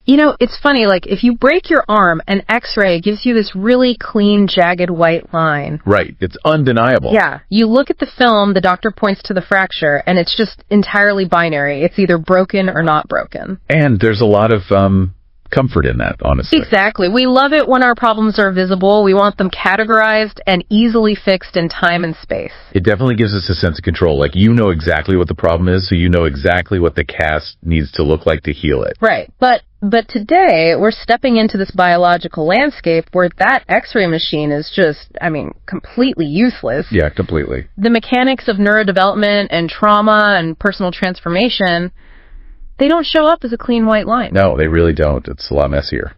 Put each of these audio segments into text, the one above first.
You know, it's funny, like, if you break your arm, an X-ray gives you this really clean, jagged white line. Right. It's undeniable. Yeah. You look at the film, the doctor points to the fracture, and it's just entirely binary. It's either broken or not broken. And there's a lot of comfort in that, honestly. Exactly. We love it when our problems are visible. We want them categorized and easily fixed in time and space. It definitely gives us a sense of control. Like, you know exactly what the problem is, so you know exactly what the cast needs to look like to heal it. Right. But today, we're stepping into this biological landscape where that X-ray machine is just, completely useless. Yeah, completely. The mechanics of neurodevelopment and trauma and personal transformation, they don't show up as a clean white line. No, they really don't. It's a lot messier.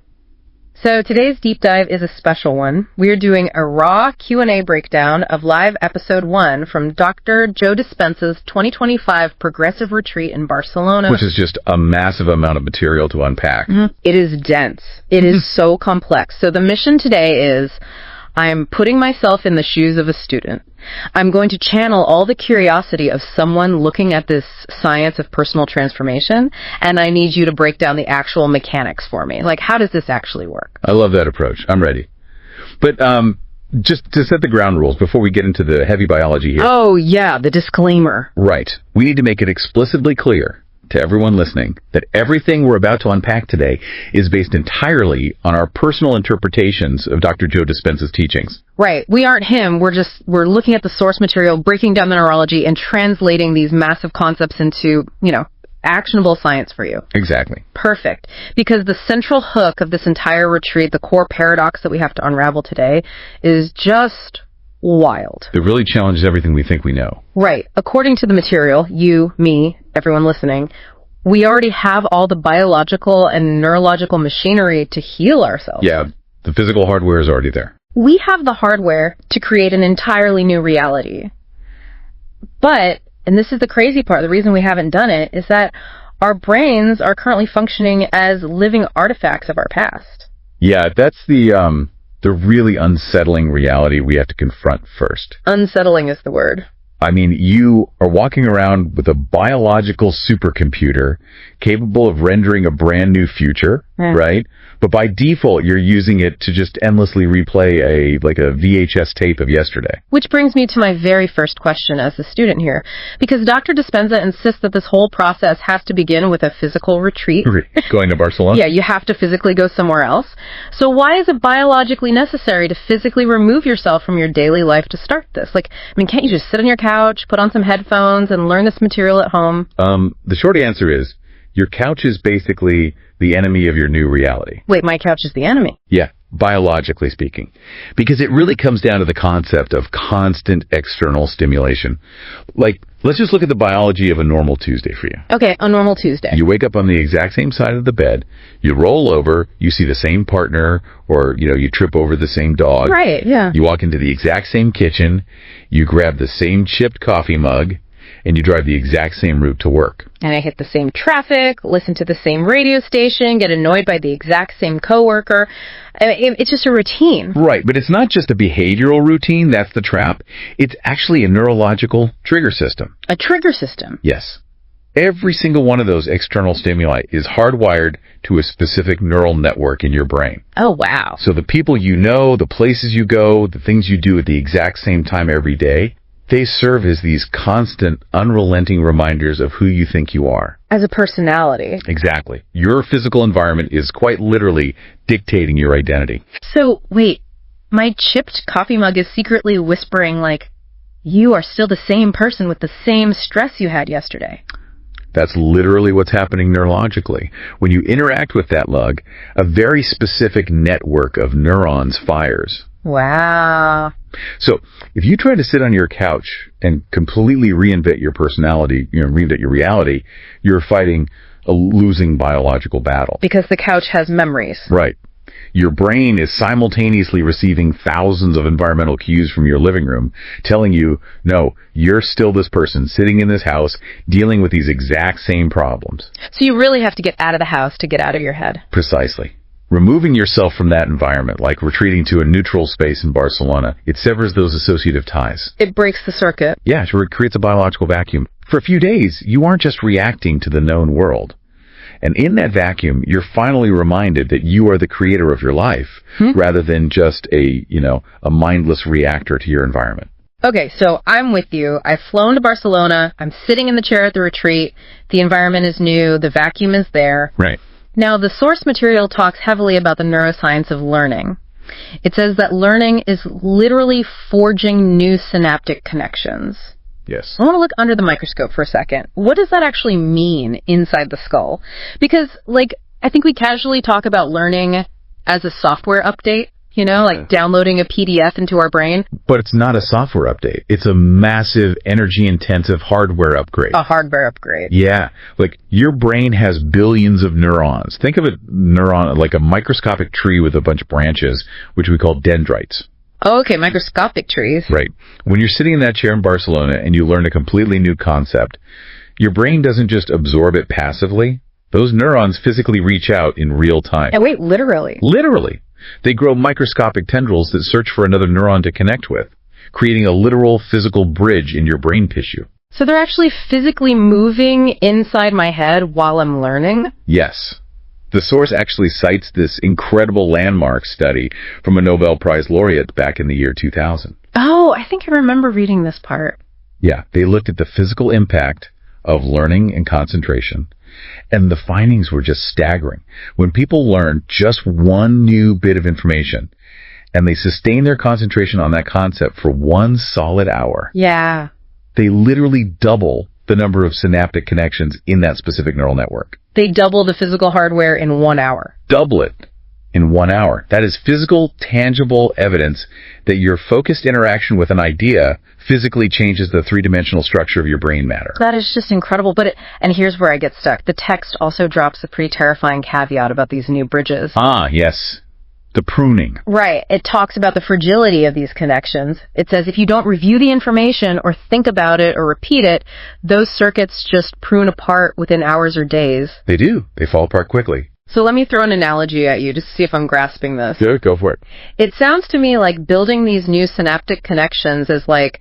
So today's deep dive is a special one. We are doing a raw Q&A breakdown of live episode 1 from Dr. Joe Dispenza's 2025 Progressive Retreat in Barcelona. Which is just a massive amount of material to unpack. Mm-hmm. It is dense. It is so complex. So the mission today is, I'm putting myself in the shoes of a student. I'm going to channel all the curiosity of someone looking at this science of personal transformation, and I need you to break down the actual mechanics for me. Like, how does this actually work? I love that approach. I'm ready. But just to set the ground rules before we get into the heavy biology here. Oh, yeah, the disclaimer. Right. We need to make it explicitly clear to everyone listening that everything we're about to unpack today is based entirely on our personal interpretations of Dr. Joe Dispenza's teachings. Right. We aren't him. We're looking at the source material, breaking down the neurology, and translating these massive concepts into, actionable science for you. Exactly. Perfect. Because the central hook of this entire retreat, the core paradox that we have to unravel today, is just wild. It really challenges everything we think we know. Right. According to the material, you, me, everyone listening, we already have all the biological and neurological machinery to heal ourselves. Yeah, the physical hardware is already there. We have the hardware to create an entirely new reality. But, and this is the crazy part, the reason we haven't done it, is that our brains are currently functioning as living artifacts of our past. Yeah, that's the really unsettling reality we have to confront first. Unsettling is the word. I mean, you are walking around with a biological supercomputer capable of rendering a brand new future, right? But by default, you're using it to just endlessly replay a VHS tape of yesterday. Which brings me to my very first question as a student here. Because Dr. Dispenza insists that this whole process has to begin with a physical retreat. Going to Barcelona? Yeah, you have to physically go somewhere else. So why is it biologically necessary to physically remove yourself from your daily life to start this? Can't you just sit on your couch, put on some headphones, and learn this material at home? The short answer is, your couch is basically the enemy of your new reality. Wait, my couch is the enemy? Yeah, biologically speaking. Because it really comes down to the concept of constant external stimulation. Let's just look at the biology of a normal Tuesday for you. Okay, a normal Tuesday. You wake up on the exact same side of the bed, you roll over, you see the same partner, or, you trip over the same dog. Right, yeah. You walk into the exact same kitchen, you grab the same chipped coffee mug, and you drive the exact same route to work. And I hit the same traffic, listen to the same radio station, get annoyed by the exact same coworker. It's just a routine. Right, but it's not just a behavioral routine, that's the trap. It's actually a neurological trigger system. A trigger system? Yes. Every single one of those external stimuli is hardwired to a specific neural network in your brain. Oh, wow. So the people you know, the places you go, the things you do at the exact same time every day, they serve as these constant, unrelenting reminders of who you think you are. As a personality. Exactly. Your physical environment is quite literally dictating your identity. So, wait, my chipped coffee mug is secretly whispering, you are still the same person with the same stress you had yesterday. That's literally what's happening neurologically. When you interact with that mug, a very specific network of neurons fires. Wow. So, if you try to sit on your couch and completely reinvent your personality, reinvent your reality, you're fighting a losing biological battle. Because the couch has memories. Right. Your brain is simultaneously receiving thousands of environmental cues from your living room, telling you, no, you're still this person sitting in this house dealing with these exact same problems. So you really have to get out of the house to get out of your head. Precisely. Removing yourself from that environment, like retreating to a neutral space in Barcelona, it severs those associative ties. It breaks the circuit. Yeah, it creates a biological vacuum. For a few days, you aren't just reacting to the known world. And in that vacuum, you're finally reminded that you are the creator of your life rather than just a mindless reactor to your environment. Okay, so I'm with you. I've flown to Barcelona. I'm sitting in the chair at the retreat. The environment is new. The vacuum is there. Right. Now, the source material talks heavily about the neuroscience of learning. It says that learning is literally forging new synaptic connections. Yes. I want to look under the microscope for a second. What does that actually mean inside the skull? Because, I think we casually talk about learning as a software update. Downloading a PDF into our brain. But it's not a software update. It's a massive, energy-intensive hardware upgrade. A hardware upgrade. Yeah. Your brain has billions of neurons. Think of a neuron like a microscopic tree with a bunch of branches, which we call dendrites. Oh, okay, microscopic trees. Right. When you're sitting in that chair in Barcelona and you learn a completely new concept, your brain doesn't just absorb it passively. Those neurons physically reach out in real time. And wait, literally? Literally. They grow microscopic tendrils that search for another neuron to connect with, creating a literal physical bridge in your brain tissue. So they're actually physically moving inside my head while I'm learning? Yes. The source actually cites this incredible landmark study from a Nobel Prize laureate back in the year 2000. Oh, I think I remember reading this part. Yeah, they looked at the physical impact of learning and concentration, and the findings were just staggering. When people learn just one new bit of information, and they sustain their concentration on that concept for 1 solid hour, yeah, they literally double the number of synaptic connections in that specific neural network. They double the physical hardware in 1 hour. Double it in 1 hour. That is physical, tangible evidence that your focused interaction with an idea physically changes the three-dimensional structure of your brain matter. That is just incredible. And here's where I get stuck. The text also drops a pretty terrifying caveat about these new bridges. Ah, yes. The pruning. Right. It talks about the fragility of these connections. It says if you don't review the information or think about it or repeat it, those circuits just prune apart within hours or days. They do. They fall apart quickly. So let me throw an analogy at you just to see if I'm grasping this. Yeah, go for it. It sounds to me like building these new synaptic connections is like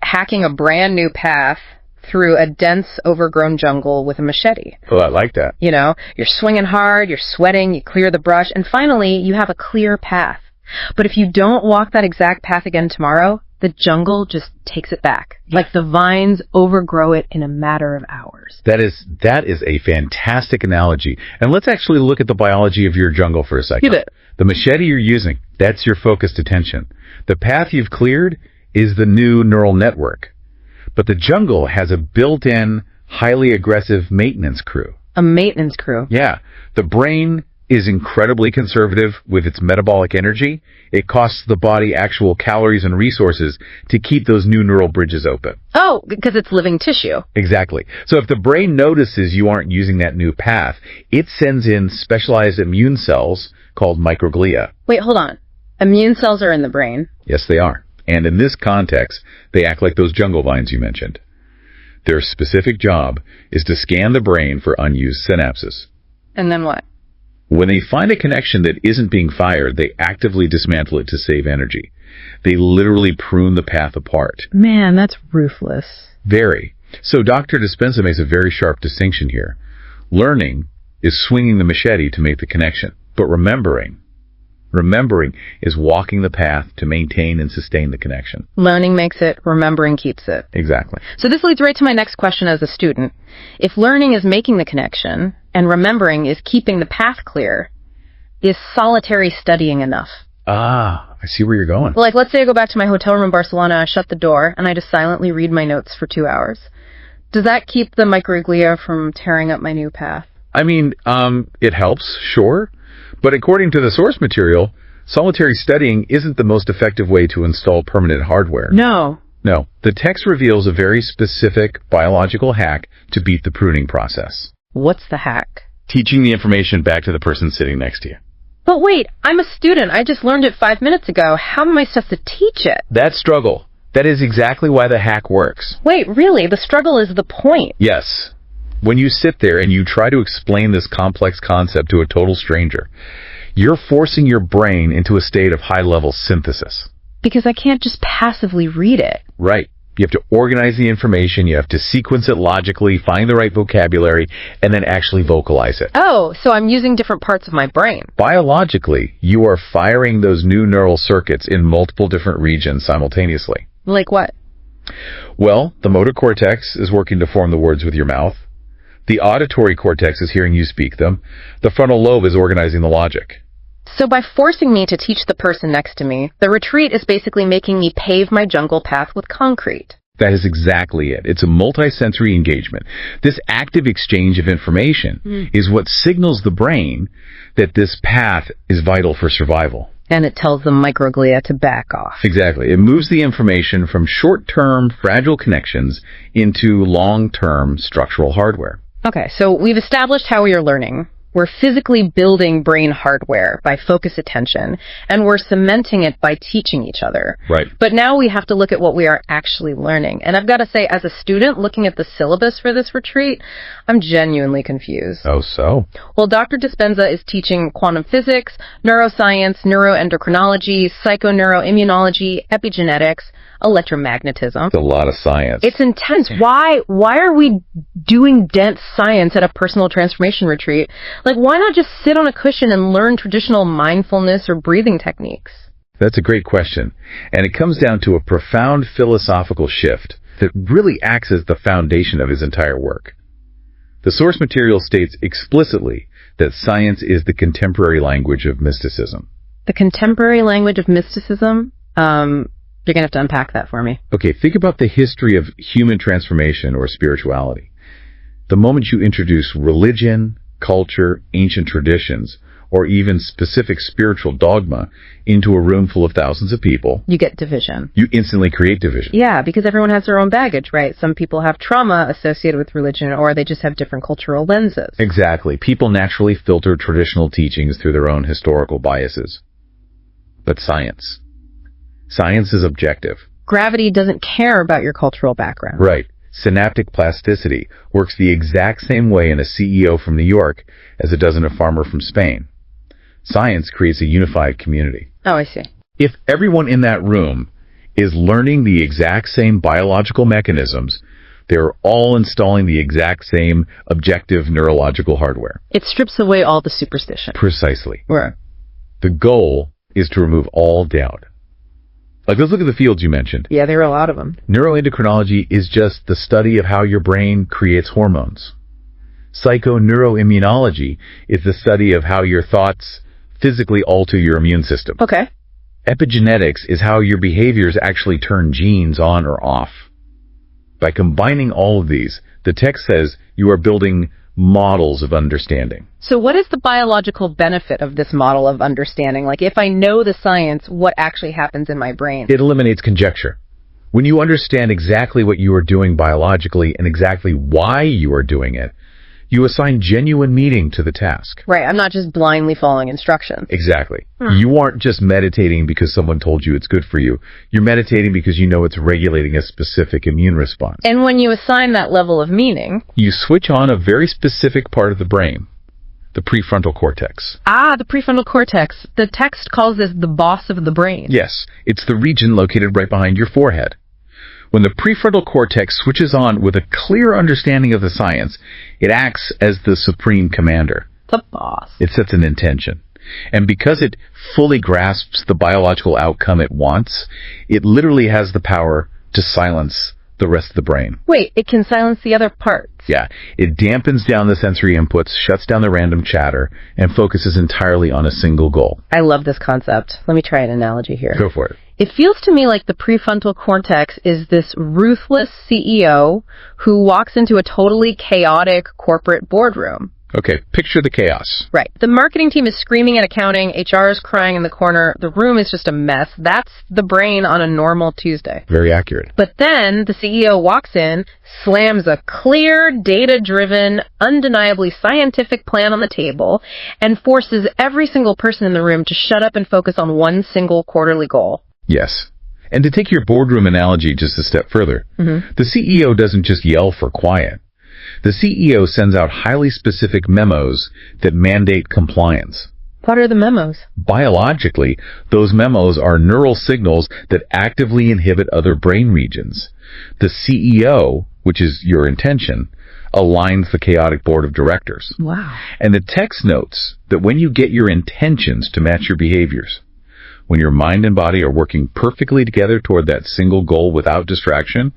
hacking a brand new path through a dense, overgrown jungle with a machete. Oh, I like that. You're swinging hard, you're sweating, you clear the brush, and finally you have a clear path. But if you don't walk that exact path again tomorrow, the jungle just takes it back. Like the vines overgrow it in a matter of hours. That is a fantastic analogy. And let's actually look at the biology of your jungle for a second. Get it. The machete you're using, that's your focused attention. The path you've cleared is the new neural network. But the jungle has a built-in, highly aggressive maintenance crew. A maintenance crew? Yeah. The brain is incredibly conservative with its metabolic energy. It costs the body actual calories and resources to keep those new neural bridges open. Oh, because it's living tissue. Exactly. So if the brain notices you aren't using that new path, it sends in specialized immune cells called microglia. Wait, hold on. Immune cells are in the brain? Yes, they are. And in this context, they act like those jungle vines you mentioned. Their specific job is to scan the brain for unused synapses. And then what? When they find a connection that isn't being fired, they actively dismantle it to save energy. They literally prune the path apart. Man, that's ruthless. Very. So Dr. Dispenza makes a very sharp distinction here. Learning is swinging the machete to make the connection, but remembering is walking the path to maintain and sustain the connection. Learning makes it, remembering keeps it. Exactly. So this leads right to my next question as a student. If learning is making the connection and remembering is keeping the path clear, is solitary studying enough? Ah, I see where you're going. Like, let's say I go back to my hotel room in Barcelona, I shut the door, and I just silently read my notes for 2 hours. Does that keep the microglia from tearing up my new path? I mean, it helps, sure. But according to the source material, solitary studying isn't the most effective way to install permanent hardware. No. No. The text reveals a very specific biological hack to beat the pruning process. What's the hack? Teaching the information back to the person sitting next to you. But wait, I'm a student. I just learned it 5 minutes ago. How am I supposed to teach it? That struggle. That is exactly why the hack works. Wait, really? The struggle is the point. Yes. When you sit there and you try to explain this complex concept to a total stranger, you're forcing your brain into a state of high-level synthesis. Because I can't just passively read it. Right. You have to organize the information, you have to sequence it logically, find the right vocabulary, and then actually vocalize it. Oh, so I'm using different parts of my brain. Biologically, you are firing those new neural circuits in multiple different regions simultaneously. Like what? Well, the motor cortex is working to form the words with your mouth. The auditory cortex is hearing you speak them. The frontal lobe is organizing the logic. So by forcing me to teach the person next to me, the retreat is basically making me pave my jungle path with concrete. That is exactly it. It's a multisensory engagement. This active exchange of information is what signals the brain that this path is vital for survival. And it tells the microglia to back off. Exactly. It moves the information from short-term fragile connections into long-term structural hardware. Okay, so we've established how we are learning. We're physically building brain hardware by focused attention, and we're cementing it by teaching each other. Right. But now we have to look at what we are actually learning. And I've got to say, as a student looking at the syllabus for this retreat, I'm genuinely confused. Oh, so? Well, Dr. Dispenza is teaching quantum physics, neuroscience, neuroendocrinology, psycho-neuroimmunology, epigenetics, electromagnetism. It's a lot of science. It's intense. Why are we doing dense science at a personal transformation retreat? Like, why not just sit on a cushion and learn traditional mindfulness or breathing techniques? That's a great question. And it comes down to a profound philosophical shift that really acts as the foundation of his entire work. The source material states explicitly that science is the contemporary language of mysticism. The contemporary language of mysticism? You're going to have to unpack that for me. Okay, think about the history of human transformation or spirituality. The moment you introduce religion, culture, ancient traditions, or even specific spiritual dogma into a room full of thousands of people, you get division. You instantly create division. Yeah, because everyone has their own baggage, right? Some people have trauma associated with religion, or they just have different cultural lenses. Exactly. People naturally filter traditional teachings through their own historical biases. But science is objective. Gravity doesn't care about your cultural background. Right. Synaptic plasticity works the exact same way in a CEO from New York as it does in a farmer from Spain. Science creates a unified community. Oh, I see. If everyone in that room is learning the exact same biological mechanisms, they're all installing the exact same objective neurological hardware. It strips away all the superstition. Precisely. Right. The goal is to remove all doubt. Like, let's look at the fields you mentioned. Yeah, there are a lot of them. Neuroendocrinology is just the study of how your brain creates hormones. Psycho-neuroimmunology is the study of how your thoughts physically alter your immune system. Okay. Epigenetics is how your behaviors actually turn genes on or off. By combining all of these, the text says you are building models of understanding. So what is the biological benefit of this model of understanding? Like, if I know the science, what actually happens in my brain? It eliminates conjecture. When you understand exactly what you are doing biologically and exactly why you are doing it, you assign genuine meaning to the task. Right, I'm not just blindly following instructions. Exactly. You aren't just meditating because someone told you it's good for you. You're meditating because you know it's regulating a specific immune response. And when you assign that level of meaning, you switch on a very specific part of the brain, the prefrontal cortex. Ah, the prefrontal cortex. The text calls this the boss of the brain. Yes, it's the region located right behind your forehead. When the prefrontal cortex switches on with a clear understanding of the science, it acts as the supreme commander. The boss. It sets an intention. And because it fully grasps the biological outcome it wants, it literally has the power to silence the rest of the brain. Wait, it can silence the other parts? Yeah, it dampens down the sensory inputs, shuts down the random chatter, and focuses entirely on a single goal. I love this concept. Let me try an analogy here. Go for it. It feels to me like the prefrontal cortex is this ruthless CEO who walks into a totally chaotic corporate boardroom. Okay, picture the chaos. Right. The marketing team is screaming at accounting, HR is crying in the corner, the room is just a mess. That's the brain on a normal Tuesday. Very accurate. But then the CEO walks in, slams a clear, data-driven, undeniably scientific plan on the table, and forces every single person in the room to shut up and focus on one single quarterly goal. Yes. And to take your boardroom analogy just a step further, the CEO doesn't just yell for quiet. The CEO sends out highly specific memos that mandate compliance. What are the memos? Biologically, those memos are neural signals that actively inhibit other brain regions. The CEO, which is your intention, aligns the chaotic board of directors. Wow. And the text notes that when you get your intentions to match your behaviors, when your mind and body are working perfectly together toward that single goal without distraction,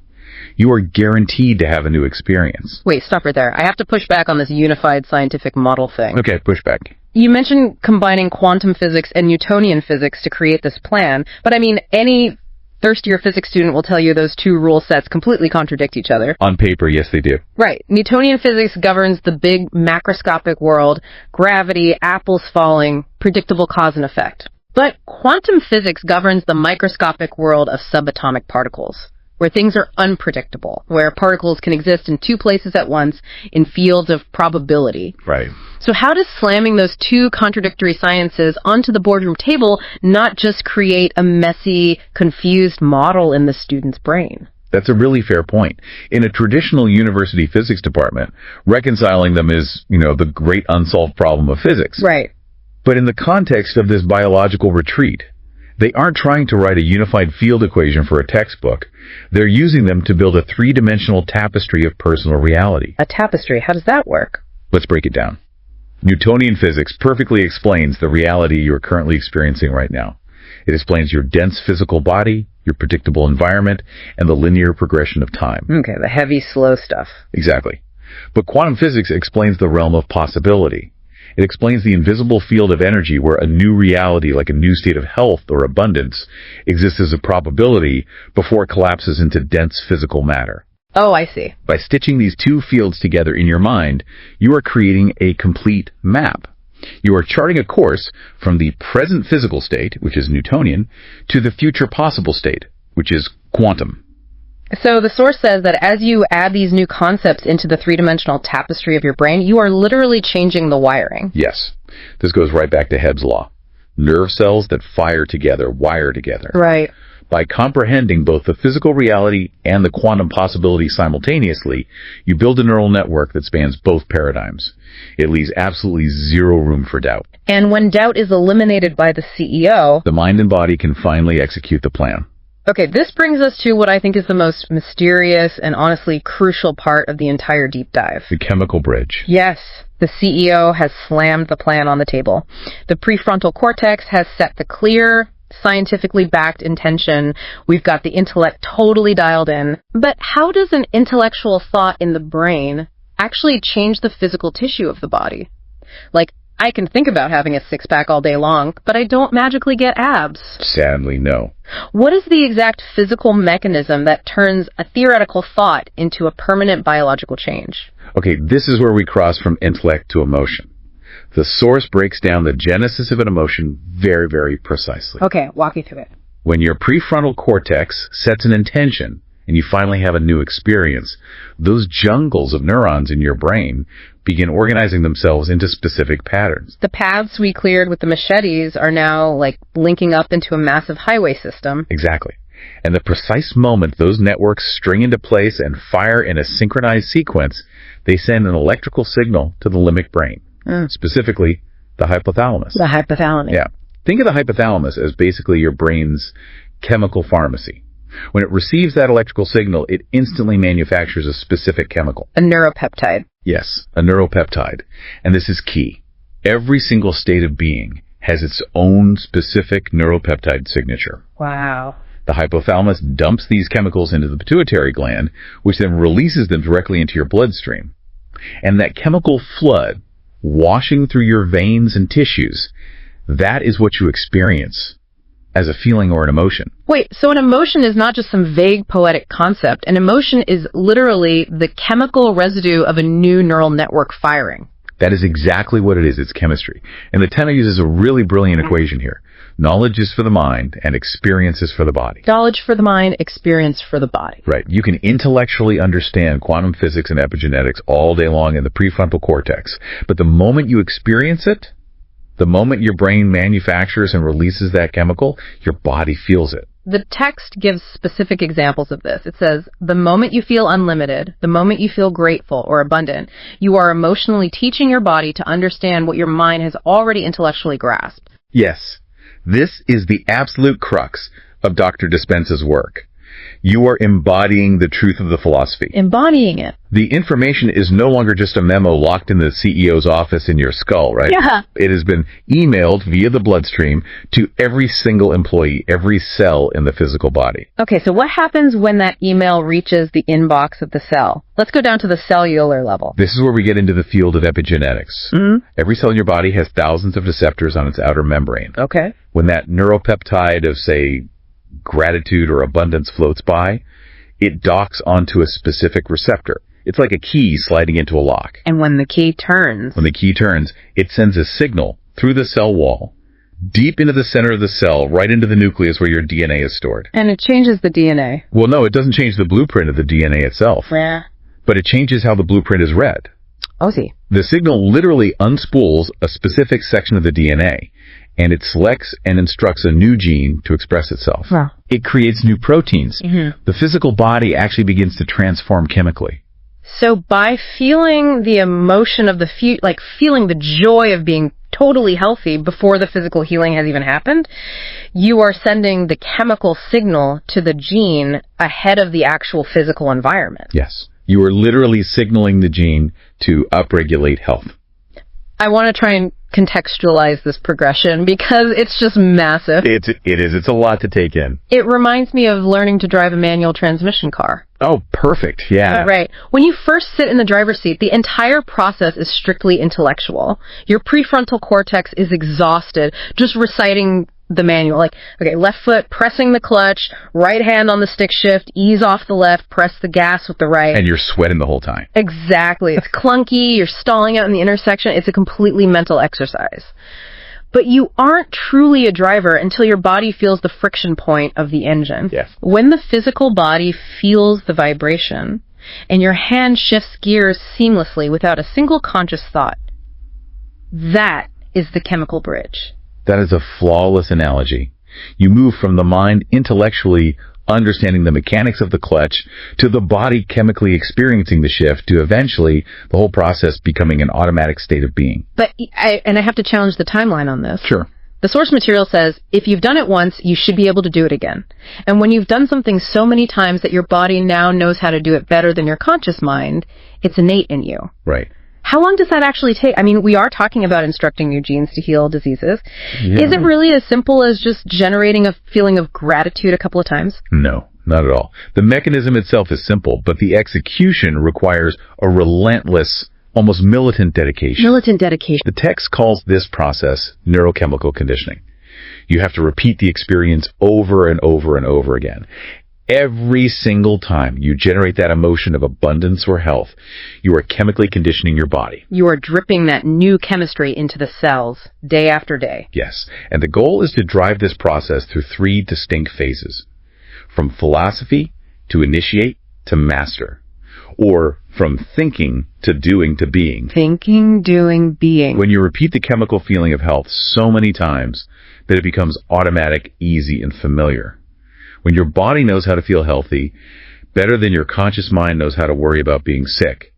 you are guaranteed to have a new experience. Wait, stop right there. I have to push back on this unified scientific model thing. Okay, push back. You mentioned combining quantum physics and Newtonian physics to create this plan, but I mean, any first-year physics student will tell you those two rule sets completely contradict each other. On paper, yes, they do. Right. Newtonian physics governs the big macroscopic world, gravity, apples falling, predictable cause and effect. But quantum physics governs the microscopic world of subatomic particles, where things are unpredictable, where particles can exist in two places at once in fields of probability. Right. So how does slamming those two contradictory sciences onto the boardroom table not just create a messy, confused model in the student's brain? That's a really fair point. In a traditional university physics department, reconciling them is, the great unsolved problem of physics. Right. But in the context of this biological retreat, they aren't trying to write a unified field equation for a textbook. They're using them to build a three-dimensional tapestry of personal reality. A tapestry, how does that work? Let's break it down. Newtonian physics perfectly explains the reality you're currently experiencing right now. It explains your dense physical body, your predictable environment, and the linear progression of time. Okay, the heavy, slow stuff. Exactly. But quantum physics explains the realm of possibility. It explains the invisible field of energy where a new reality, like a new state of health or abundance, exists as a probability before it collapses into dense physical matter. Oh, I see. By stitching these two fields together in your mind, you are creating a complete map. You are charting a course from the present physical state, which is Newtonian, to the future possible state, which is quantum. So the source says that as you add these new concepts into the three-dimensional tapestry of your brain, you are literally changing the wiring. Yes. This goes right back to Hebb's law. Nerve cells that fire together wire together. Right. By comprehending both the physical reality and the quantum possibility simultaneously, you build a neural network that spans both paradigms. It leaves absolutely zero room for doubt. And when doubt is eliminated by the CEO, the mind and body can finally execute the plan. Okay, this brings us to what I think is the most mysterious and honestly crucial part of the entire deep dive. The chemical bridge. Yes, the CEO has slammed the plan on the table. The prefrontal cortex has set the clear, scientifically backed intention. We've got the intellect totally dialed in. But how does an intellectual thought in the brain actually change the physical tissue of the body? Like, I can think about having a six-pack all day long, but I don't magically get abs. Sadly, no. What is the exact physical mechanism that turns a theoretical thought into a permanent biological change? Okay, this is where we cross from intellect to emotion. The source breaks down the genesis of an emotion very, very precisely. Okay, walk me through it. When your prefrontal cortex sets an intention and you finally have a new experience, those jungles of neurons in your brain begin organizing themselves into specific patterns. The paths we cleared with the machetes are now, linking up into a massive highway system. Exactly. And the precise moment those networks string into place and fire in a synchronized sequence, they send an electrical signal to the limbic brain, specifically the hypothalamus. The hypothalamus. Yeah. Think of the hypothalamus as basically your brain's chemical pharmacy. When it receives that electrical signal, it instantly manufactures a specific chemical. A neuropeptide. Yes, a neuropeptide. And this is key. Every single state of being has its own specific neuropeptide signature. Wow. The hypothalamus dumps these chemicals into the pituitary gland, which then releases them directly into your bloodstream. And that chemical flood, washing through your veins and tissues, that is what you experience as a feeling or an emotion. Wait, so an emotion is not just some vague poetic concept. An emotion is literally the chemical residue of a new neural network firing. That is exactly what it is. It's chemistry. And the Tenno uses a really brilliant equation here. Knowledge is for the mind and experience is for the body. Knowledge for the mind, experience for the body. Right. You can intellectually understand quantum physics and epigenetics all day long in the prefrontal cortex. But the moment you experience it, the moment your brain manufactures and releases that chemical, your body feels it. The text gives specific examples of this. It says, the moment you feel unlimited, the moment you feel grateful or abundant, you are emotionally teaching your body to understand what your mind has already intellectually grasped. Yes, this is the absolute crux of Dr. Dispenza's work. You are embodying the truth of the philosophy. Embodying it. The information is no longer just a memo locked in the CEO's office in your skull, right? Yeah. It has been emailed via the bloodstream to every single employee, every cell in the physical body. Okay, so what happens when that email reaches the inbox of the cell? Let's go down to the cellular level. This is where we get into the field of epigenetics. Mm-hmm. Every cell in your body has thousands of receptors on its outer membrane. Okay. When that neuropeptide of, say, gratitude or abundance floats by, it docks onto a specific receptor. It's like a key sliding into a lock. And when the key turns... When the key turns, it sends a signal through the cell wall, deep into the center of the cell, right into the nucleus where your DNA is stored. And it changes the DNA. Well, no, it doesn't change the blueprint of the DNA itself. Yeah. But it changes how the blueprint is read. Oh, see. The signal literally unspools a specific section of the DNA, and it selects and instructs a new gene to express itself. Wow. It creates new proteins. Mm-hmm. The physical body actually begins to transform chemically. So by feeling the emotion of the feeling the joy of being totally healthy before the physical healing has even happened, you are sending the chemical signal to the gene ahead of the actual physical environment. Yes. You are literally signaling the gene to upregulate health. I want to try and contextualize this progression because it's just massive. It is. It's a lot to take in. It reminds me of learning to drive a manual transmission car. Oh, perfect. Yeah. Right. When you first sit in the driver's seat, the entire process is strictly intellectual. Your prefrontal cortex is exhausted just reciting the manual. Like, okay, left foot pressing the clutch, right hand on the stick shift, ease off the left, press the gas with the right. And you're sweating the whole time. Exactly. It's clunky, you're stalling out in the intersection. It's a completely mental exercise. But you aren't truly a driver until your body feels the friction point of the engine. Yes. When the physical body feels the vibration and your hand shifts gears seamlessly without a single conscious thought, that is the chemical bridge. That is a flawless analogy. You move from the mind intellectually understanding the mechanics of the clutch to the body chemically experiencing the shift to eventually the whole process becoming an automatic state of being. But I have to challenge the timeline on this. Sure. The source material says, if you've done it once, you should be able to do it again. And when you've done something so many times that your body now knows how to do it better than your conscious mind, it's innate in you. Right. How long does that actually take? I mean, we are talking about instructing new genes to heal diseases. Yeah. Is it really as simple as just generating a feeling of gratitude a couple of times? No, not at all. The mechanism itself is simple, but the execution requires a relentless, almost militant dedication. Militant dedication. The text calls this process neurochemical conditioning. You have to repeat the experience over and over and over again. Every single time you generate that emotion of abundance or health, you are chemically conditioning your body. You are dripping that new chemistry into the cells day after day. Yes, and the goal is to drive this process through 3 distinct phases. From philosophy to initiate to master. Or from thinking to doing to being. Thinking, doing, being. When you repeat the chemical feeling of health so many times that it becomes automatic, easy, and familiar. When your body knows how to feel healthy, better than your conscious mind knows how to worry about being sick,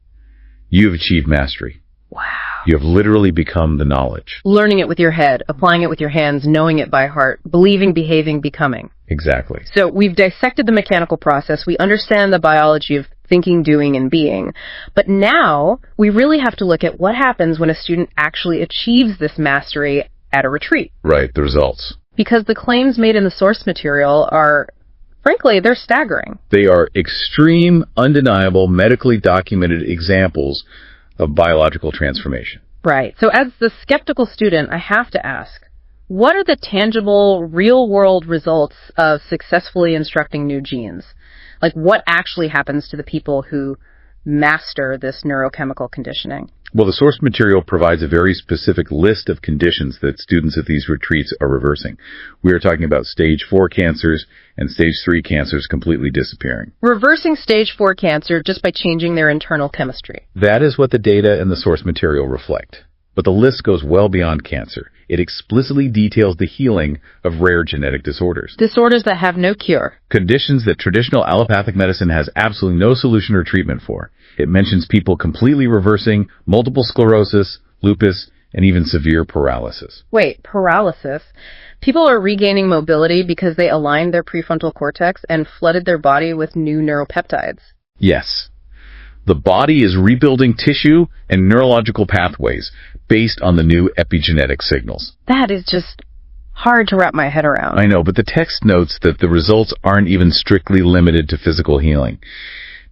you have achieved mastery. Wow. You have literally become the knowledge. Learning it with your head, applying it with your hands, knowing it by heart, believing, behaving, becoming. Exactly. So we've dissected the mechanical process. We understand the biology of thinking, doing, and being. But now we really have to look at what happens when a student actually achieves this mastery at a retreat. Right, the results. Because the claims made in the source material are, frankly, they're staggering. They are extreme, undeniable, medically documented examples of biological transformation. Right. So as the skeptical student, I have to ask, what are the tangible, real-world results of successfully instructing new genes? Like, what actually happens to the people who master this neurochemical conditioning? Well, the source material provides a very specific list of conditions that students at these retreats are reversing. We are talking about stage 4 cancers and stage 3 cancers completely disappearing. Reversing stage 4 cancer just by changing their internal chemistry. That is what the data and the source material reflect. But the list goes well beyond cancer. It explicitly details the healing of rare genetic disorders. Disorders that have no cure. Conditions that traditional allopathic medicine has absolutely no solution or treatment for. It mentions people completely reversing multiple sclerosis, lupus, and even severe paralysis. Wait, paralysis? People are regaining mobility because they aligned their prefrontal cortex and flooded their body with new neuropeptides. Yes. The body is rebuilding tissue and neurological pathways based on the new epigenetic signals. That is just hard to wrap my head around. I know, but the text notes that the results aren't even strictly limited to physical healing.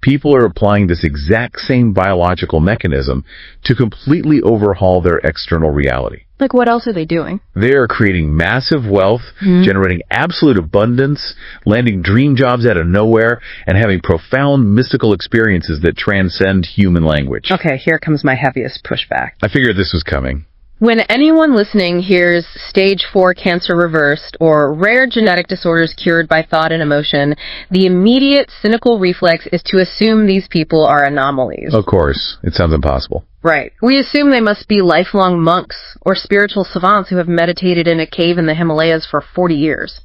People are applying this exact same biological mechanism to completely overhaul their external reality. Like, what else are they doing? They are creating massive wealth, generating absolute abundance, landing dream jobs out of nowhere, and having profound mystical experiences that transcend human language. Okay, here comes my heaviest pushback. I figured this was coming. When anyone listening hears stage 4 cancer reversed or rare genetic disorders cured by thought and emotion, the immediate cynical reflex is to assume these people are anomalies. Of course, it sounds impossible. Right. We assume they must be lifelong monks or spiritual savants who have meditated in a cave in the Himalayas for 40 years.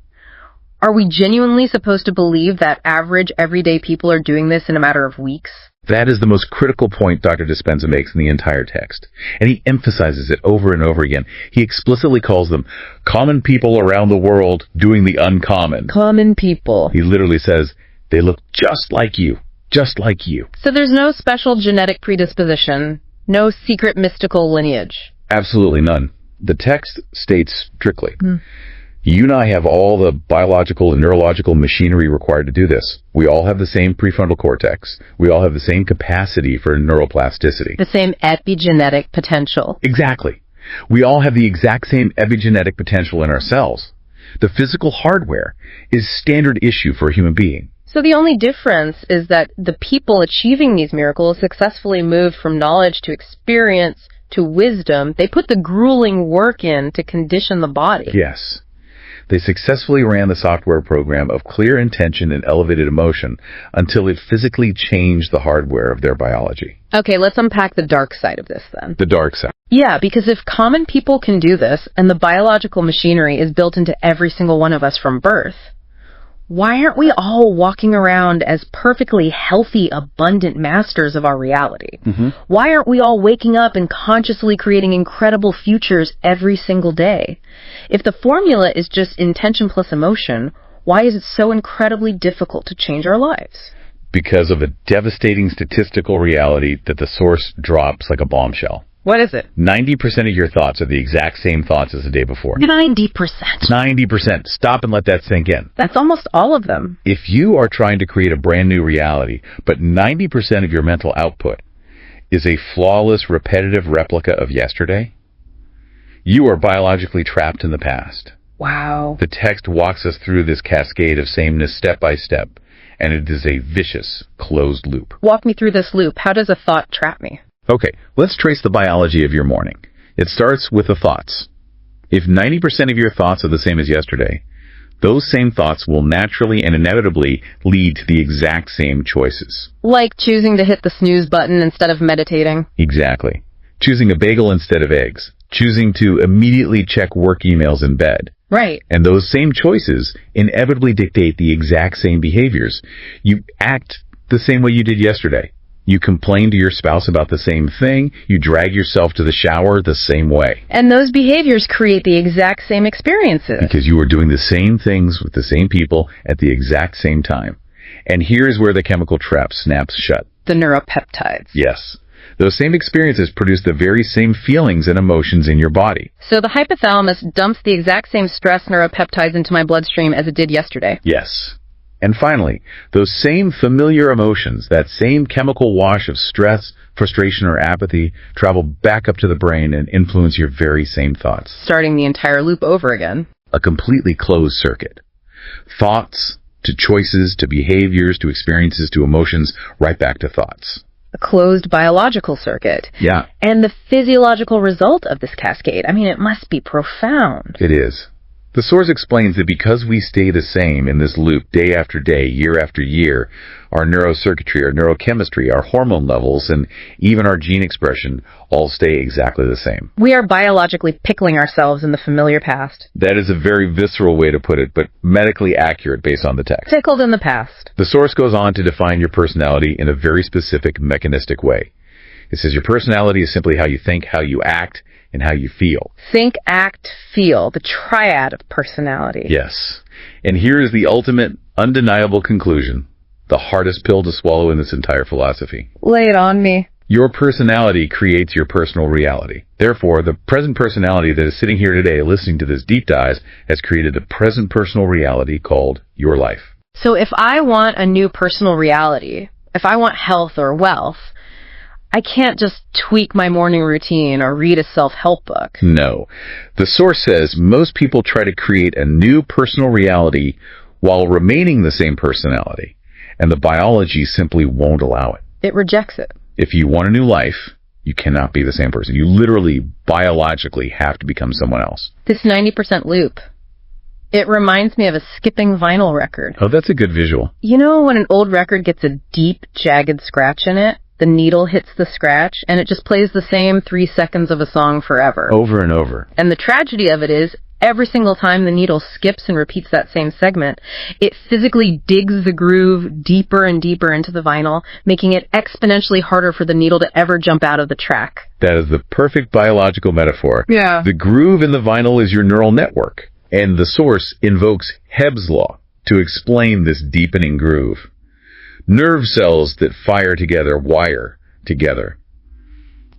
Are we genuinely supposed to believe that average, everyday people are doing this in a matter of weeks? That is the most critical point Dr. Dispenza makes in the entire text, and he emphasizes it over and over again. He explicitly calls them common people around the world doing the uncommon. Common people. He literally says, they look just like you, just like you. So there's no special genetic predisposition, no secret mystical lineage? Absolutely none. The text states strictly, you and I have all the biological and neurological machinery required to do this. We all have the same prefrontal cortex. We all have the same capacity for neuroplasticity. The same epigenetic potential. Exactly. We all have the exact same epigenetic potential in ourselves. The physical hardware is standard issue for a human being. So the only difference is that the people achieving these miracles successfully moved from knowledge to experience to wisdom. They put the grueling work in to condition the body. Yes. They successfully ran the software program of clear intention and elevated emotion until it physically changed the hardware of their biology. Okay, let's unpack the dark side of this then. The dark side. Yeah, because if common people can do this, and the biological machinery is built into every single one of us from birth, why aren't we all walking around as perfectly healthy, abundant masters of our reality? Why aren't we all waking up and consciously creating incredible futures every single day? If the formula is just intention plus emotion, why is it so incredibly difficult to change our lives? Because of a devastating statistical reality that the source drops like a bombshell. What is it? 90% of your thoughts are the exact same thoughts as the day before. 90%. 90%. Stop and let that sink in. That's almost all of them. If you are trying to create a brand new reality, but 90% of your mental output is a flawless, repetitive replica of yesterday, you are biologically trapped in the past. Wow. The text walks us through this cascade of sameness step by step, and it is a vicious, closed loop. Walk me through this loop. How does a thought trap me? Okay, let's trace the biology of your morning. It starts with the thoughts. If 90% of your thoughts are the same as yesterday, those same thoughts will naturally and inevitably lead to the exact same choices. Like choosing to hit the snooze button instead of meditating. Exactly. Choosing a bagel instead of eggs. Choosing to immediately check work emails in bed. Right. And those same choices inevitably dictate the exact same behaviors. You act the same way you did yesterday. You complain to your spouse about the same thing. You drag yourself to the shower the same way. And those behaviors create the exact same experiences. Because you are doing the same things with the same people at the exact same time. And here's where the chemical trap snaps shut. The neuropeptides. Yes. Those same experiences produce the very same feelings and emotions in your body. So the hypothalamus dumps the exact same stress neuropeptides into my bloodstream as it did yesterday. Yes. And finally, those same familiar emotions, that same chemical wash of stress, frustration, or apathy, travel back up to the brain and influence your very same thoughts. Starting the entire loop over again. A completely closed circuit. Thoughts, to choices, to behaviors, to experiences, to emotions, right back to thoughts. A closed biological circuit. Yeah. And the physiological result of this cascade, I mean, it must be profound. It is. The source explains that because we stay the same in this loop day after day, year after year, our neurocircuitry, our neurochemistry, our hormone levels, and even our gene expression all stay exactly the same. We are biologically pickling ourselves in the familiar past. That is a very visceral way to put it, but medically accurate based on the text. Pickled in the past. The source goes on to define your personality in a very specific mechanistic way. It says your personality is simply how you think, how you act, and how you feel. Think, act, feel, the triad of personality. Yes. And here is the ultimate, undeniable conclusion, the hardest pill to swallow in this entire philosophy. Lay it on me. Your personality creates your personal reality. Therefore, the present personality that is sitting here today listening to this deep dive has created the present personal reality called your life. So if I want a new personal reality, if I want health or wealth, I can't just tweak my morning routine or read a self-help book. No. The source says most people try to create a new personal reality while remaining the same personality, and the biology simply won't allow it. It rejects it. If you want a new life, you cannot be the same person. You literally, biologically have to become someone else. This 90% loop, it reminds me of a skipping vinyl record. Oh, that's a good visual. You know when an old record gets a deep, jagged scratch in it? The needle hits the scratch, and it just plays the same 3 seconds of a song forever. Over and over. And the tragedy of it is, every single time the needle skips and repeats that same segment, it physically digs the groove deeper and deeper into the vinyl, making it exponentially harder for the needle to ever jump out of the track. That is the perfect biological metaphor. Yeah. The groove in the vinyl is your neural network, and the source invokes Hebb's law to explain this deepening groove. Nerve cells that fire together wire together.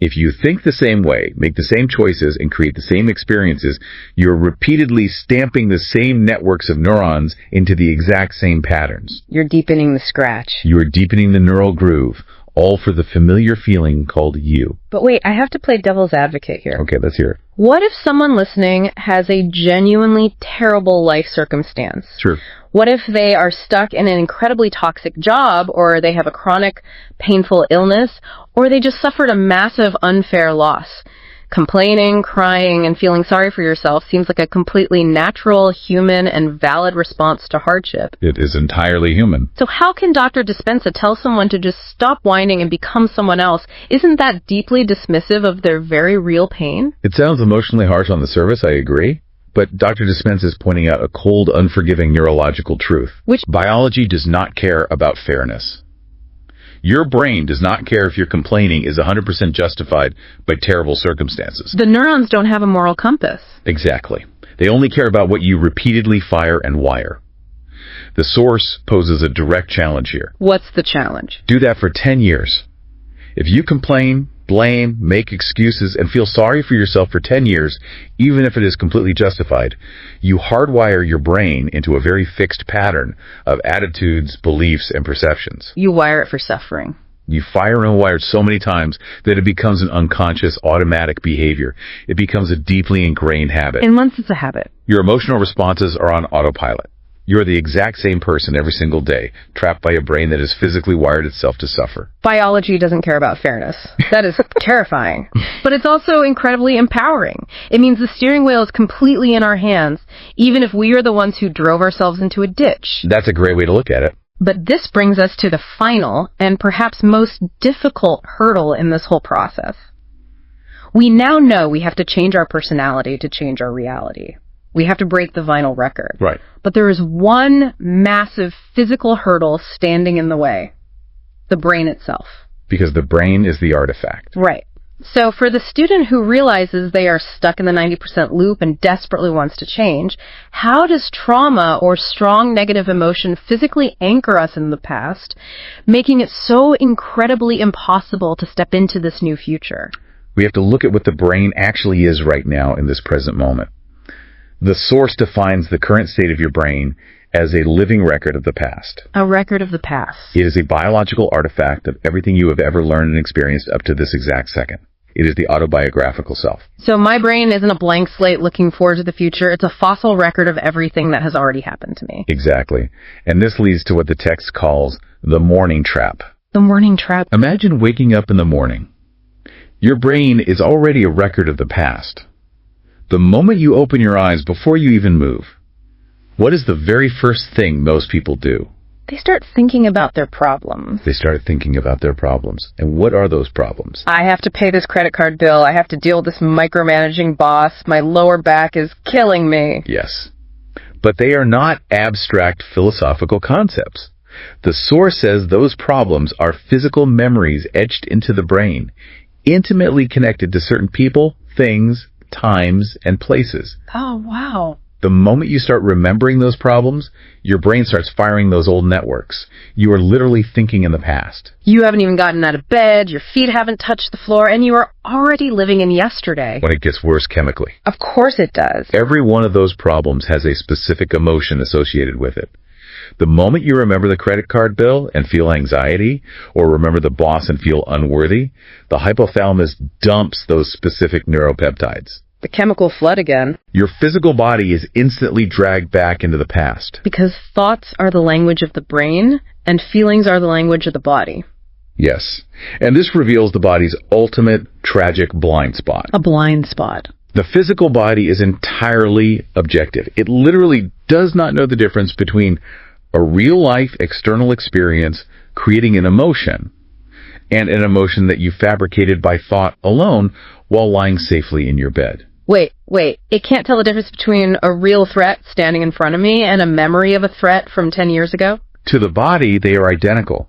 If you think the same way, make the same choices, and create the same experiences, you're repeatedly stamping the same networks of neurons into the exact same patterns. You're deepening the scratch. You are deepening the neural groove, all for the familiar feeling called you. But wait, I have to play devil's advocate here. Okay, let's hear it. What if someone listening has a genuinely terrible life circumstance? Sure. What if they are stuck in an incredibly toxic job, or they have a chronic, painful illness, or they just suffered a massive, unfair loss? Complaining, crying, and feeling sorry for yourself seems like a completely natural, human, and valid response to hardship. It is entirely human. So how can Dr. Dispenza tell someone to just stop whining and become someone else? Isn't that deeply dismissive of their very real pain? It sounds emotionally harsh on the surface, I agree. But Dr. Dispenza is pointing out a cold, unforgiving neurological truth. Which biology does not care about fairness. Your brain does not care if your complaining is 100% justified by terrible circumstances. the neurons don't have a moral compass. Exactly. They only care about what you repeatedly fire and wire. The source poses a direct challenge here. What's the challenge? Do that for 10 years. If you complain, blame, make excuses, and feel sorry for yourself for 10 years, even if it is completely justified, you hardwire your brain into a very fixed pattern of attitudes, beliefs, and perceptions. You wire it for suffering. You fire and wire it so many times that it becomes an unconscious, automatic behavior. It becomes a deeply ingrained habit. And once it's a habit. Your emotional responses are on autopilot. You're the exact same person every single day, trapped by a brain that has physically wired itself to suffer. Biology doesn't care about fairness. That is terrifying. But it's also incredibly empowering. It means the steering wheel is completely in our hands, even if we are the ones who drove ourselves into a ditch. That's a great way to look at it. But this brings us to the final and perhaps most difficult hurdle in this whole process. We now know we have to change our personality to change our reality. We have to break the vinyl record. Right. But there is one massive physical hurdle standing in the way. The brain itself. Because the brain is the artifact. Right. So for the student who realizes they are stuck in the 90% loop and desperately wants to change, how does trauma or strong negative emotion physically anchor us in the past, making it so incredibly impossible to step into this new future? We have to look at what the brain actually is right now in this present moment. The source defines the current state of your brain as a living record of the past. A record of the past. It is a biological artifact of everything you have ever learned and experienced up to this exact second. It is the autobiographical self. So my brain isn't a blank slate looking forward to the future. It's a fossil record of everything that has already happened to me. Exactly. And this leads to what the text calls the morning trap. The morning trap. Imagine waking up in the morning. Your brain is already a record of the past. The moment you open your eyes before you even move, what is the very first thing most people do? They start thinking about their problems. They start thinking about their problems. And what are those problems? I have to pay this credit card bill. I have to deal with this micromanaging boss. My lower back is killing me. Yes. But they are not abstract philosophical concepts. The source says those problems are physical memories etched into the brain, intimately connected to certain people, things, times, and places. Oh, wow. The moment you start remembering those problems, your brain starts firing those old networks. You are literally thinking in the past. You haven't even gotten out of bed, your feet haven't touched the floor, and you are already living in yesterday. When it gets worse chemically. Of course it does. Every one of those problems has a specific emotion associated with it. The moment you remember the credit card bill and feel anxiety, or remember the boss and feel unworthy, the hypothalamus dumps those specific neuropeptides. The chemical flood again. Your physical body is instantly dragged back into the past. Because thoughts are the language of the brain, and feelings are the language of the body. Yes. And this reveals the body's ultimate tragic blind spot. A blind spot. The physical body is entirely objective. It literally does not know the difference between a real-life external experience creating an emotion and an emotion that you fabricated by thought alone while lying safely in your bed. Wait. It can't tell the difference between a real threat standing in front of me and a memory of a threat from 10 years ago? To the body, they are identical.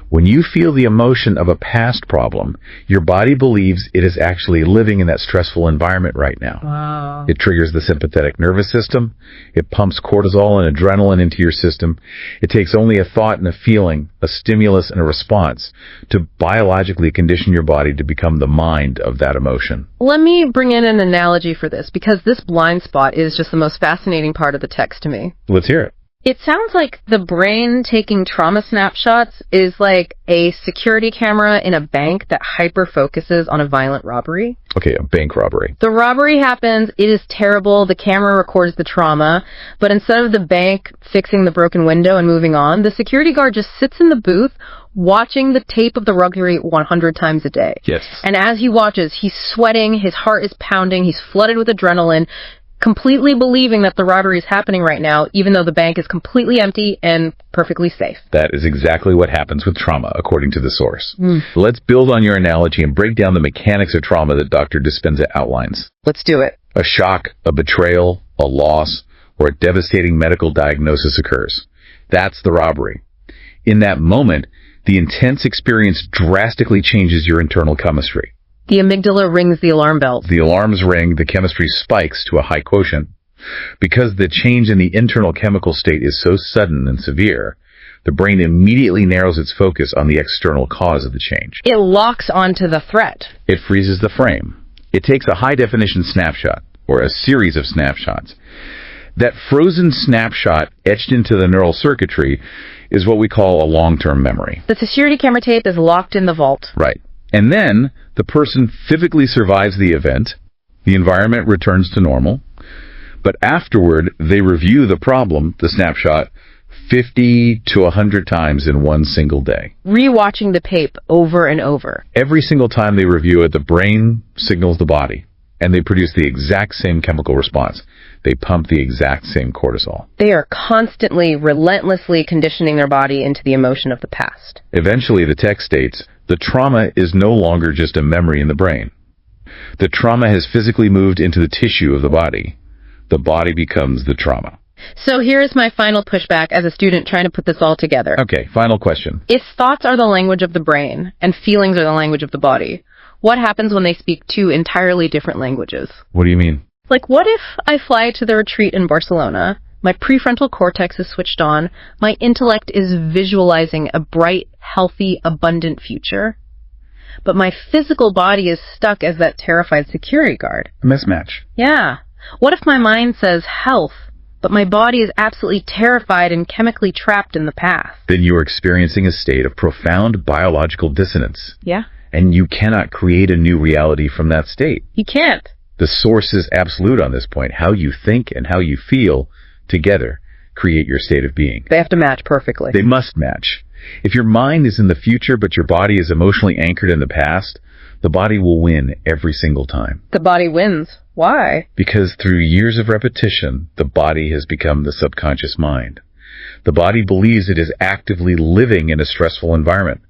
When you feel the emotion of a past problem, your body believes it is actually living in that stressful environment right now. Wow. It triggers the sympathetic nervous system. It pumps cortisol and adrenaline into your system. It takes only a thought and a feeling, a stimulus and a response, to biologically condition your body to become the mind of that emotion. Let me bring in an analogy for this, because this blind spot is just the most fascinating part of the text to me. Let's hear it. It sounds like the brain taking trauma snapshots is like a security camera in a bank that hyper-focuses on a violent robbery. Okay, a bank robbery. The robbery happens, it is terrible, the camera records the trauma, but instead of the bank fixing the broken window and moving on, the security guard just sits in the booth watching the tape of the robbery 100 times a day. Yes. And as he watches, he's sweating, his heart is pounding, he's flooded with adrenaline, completely believing that the robbery is happening right now, even though the bank is completely empty and perfectly safe. That is exactly what happens with trauma, according to the source. Let's build on your analogy and break down the mechanics of trauma that Dr. Dispenza outlines. Let's do it. A shock, a betrayal, a loss, or a devastating medical diagnosis occurs. That's the robbery. In that moment, the intense experience drastically changes your internal chemistry. The amygdala rings the alarm bells. The alarms ring, the chemistry spikes to a high quotient. Because the change in the internal chemical state is so sudden and severe, the brain immediately narrows its focus on the external cause of the change. It locks onto the threat. It freezes the frame. It takes a high-definition snapshot, or a series of snapshots. That frozen snapshot etched into the neural circuitry is what we call a long-term memory. The security camera tape is locked in the vault. Right. And then the person physically survives the event, the environment returns to normal, but afterward they review the problem, the snapshot, 50 to 100 times in one single day. Rewatching the tape over and over. Every single time they review it, the brain signals the body, and they produce the exact same chemical response. They pump the exact same cortisol. They are constantly, relentlessly conditioning their body into the emotion of the past. Eventually, the text states, the trauma is no longer just a memory in the brain. The trauma has physically moved into the tissue of the body. The body becomes the trauma. So here's my final pushback as a student trying to put this all together. Okay, final question. If thoughts are the language of the brain and feelings are the language of the body, what happens when they speak two entirely different languages? What do you mean? Like, what if I fly to the retreat in Barcelona, my prefrontal cortex is switched on, my intellect is visualizing a bright, healthy, abundant future, but my physical body is stuck as that terrified security guard? A mismatch. Yeah. What if my mind says health, but my body is absolutely terrified and chemically trapped in the past? Then you are experiencing a state of profound biological dissonance. Yeah. And you cannot create a new reality from that state. You can't. The source is absolute on this point. How you think and how you feel together create your state of being. They have to match perfectly. They must match. If your mind is in the future but your body is emotionally anchored in the past, the body will win every single time. The body wins. Why? Because through years of repetition, the body has become the subconscious mind. The body believes it is actively living in a stressful environment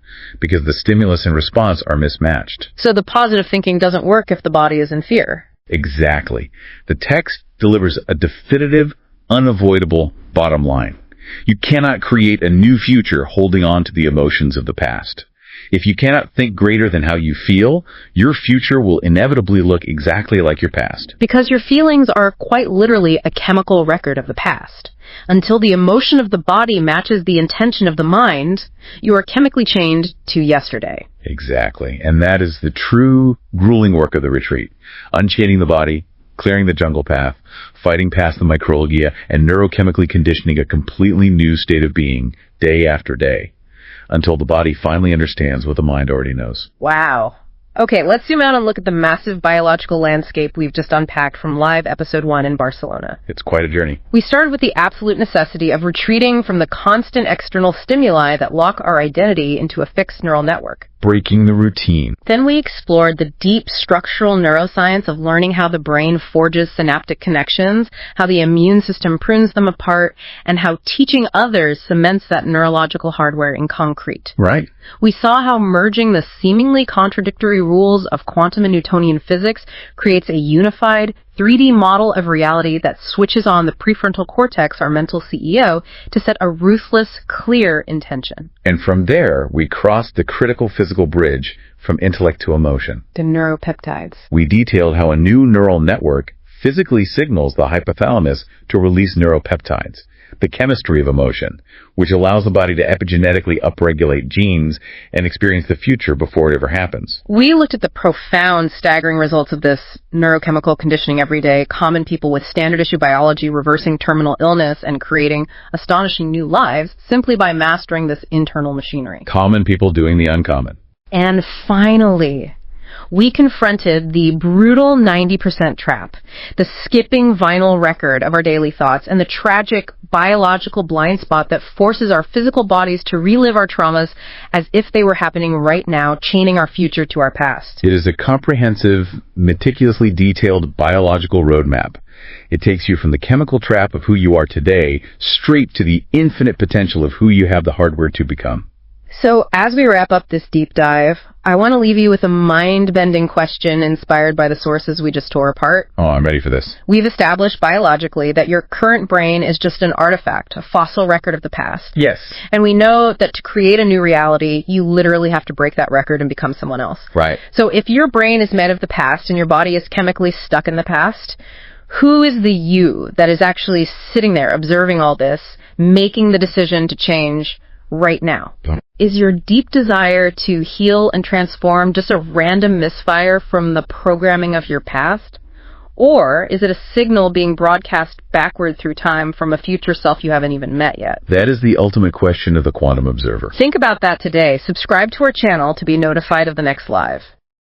because the stimulus and response are mismatched. So the positive thinking doesn't work if the body is in fear. Exactly. The text delivers a definitive, unavoidable bottom line. You cannot create a new future holding on to the emotions of the past. If you cannot think greater than how you feel, your future will inevitably look exactly like your past. Because your feelings are quite literally a chemical record of the past. Until the emotion of the body matches the intention of the mind, you are chemically chained to yesterday. Exactly. And that is the true grueling work of the retreat. Unchaining the body, clearing the jungle path, fighting past the microglia, and neurochemically conditioning a completely new state of being day after day, until the body finally understands what the mind already knows. Wow. Okay, let's zoom out and look at the massive biological landscape we've just unpacked from live episode 1 in Barcelona. It's quite a journey. We started with the absolute necessity of retreating from the constant external stimuli that lock our identity into a fixed neural network. Breaking the routine. Then we explored the deep structural neuroscience of learning how the brain forges synaptic connections, how the immune system prunes them apart, and how teaching others cements that neurological hardware in concrete. Right. We saw how merging the seemingly contradictory rules of quantum and Newtonian physics creates a unified 3D model of reality that switches on the prefrontal cortex, our mental CEO, to set a ruthless, clear intention. And from there, we crossed the critical physical bridge from intellect to emotion. The neuropeptides. We detailed how a new neural network physically signals the hypothalamus to release neuropeptides, the chemistry of emotion, which allows the body to epigenetically upregulate genes and experience the future before it ever happens. We looked at the profound, staggering results of this neurochemical conditioning every day, common people with standard issue biology reversing terminal illness and creating astonishing new lives simply by mastering this internal machinery. Common people doing the uncommon. And finally, we confronted the brutal 90% trap, the skipping vinyl record of our daily thoughts, and the tragic biological blind spot that forces our physical bodies to relive our traumas as if they were happening right now, chaining our future to our past. It is a comprehensive, meticulously detailed biological roadmap. It takes you from the chemical trap of who you are today straight to the infinite potential of who you have the hardware to become. So, as we wrap up this deep dive, I want to leave you with a mind-bending question inspired by the sources we just tore apart. Oh, I'm ready for this. We've established biologically that your current brain is just an artifact, a fossil record of the past. Yes. And we know that to create a new reality, you literally have to break that record and become someone else. Right. So if your brain is made of the past and your body is chemically stuck in the past, who is the you that is actually sitting there observing all this, making the decision to change right now? Is your deep desire to heal and transform just a random misfire from the programming of your past? Or is it a signal being broadcast backward through time from a future self you haven't even met yet? That is the ultimate question of the quantum observer. Think about that today. Subscribe to our channel to be notified of the next live.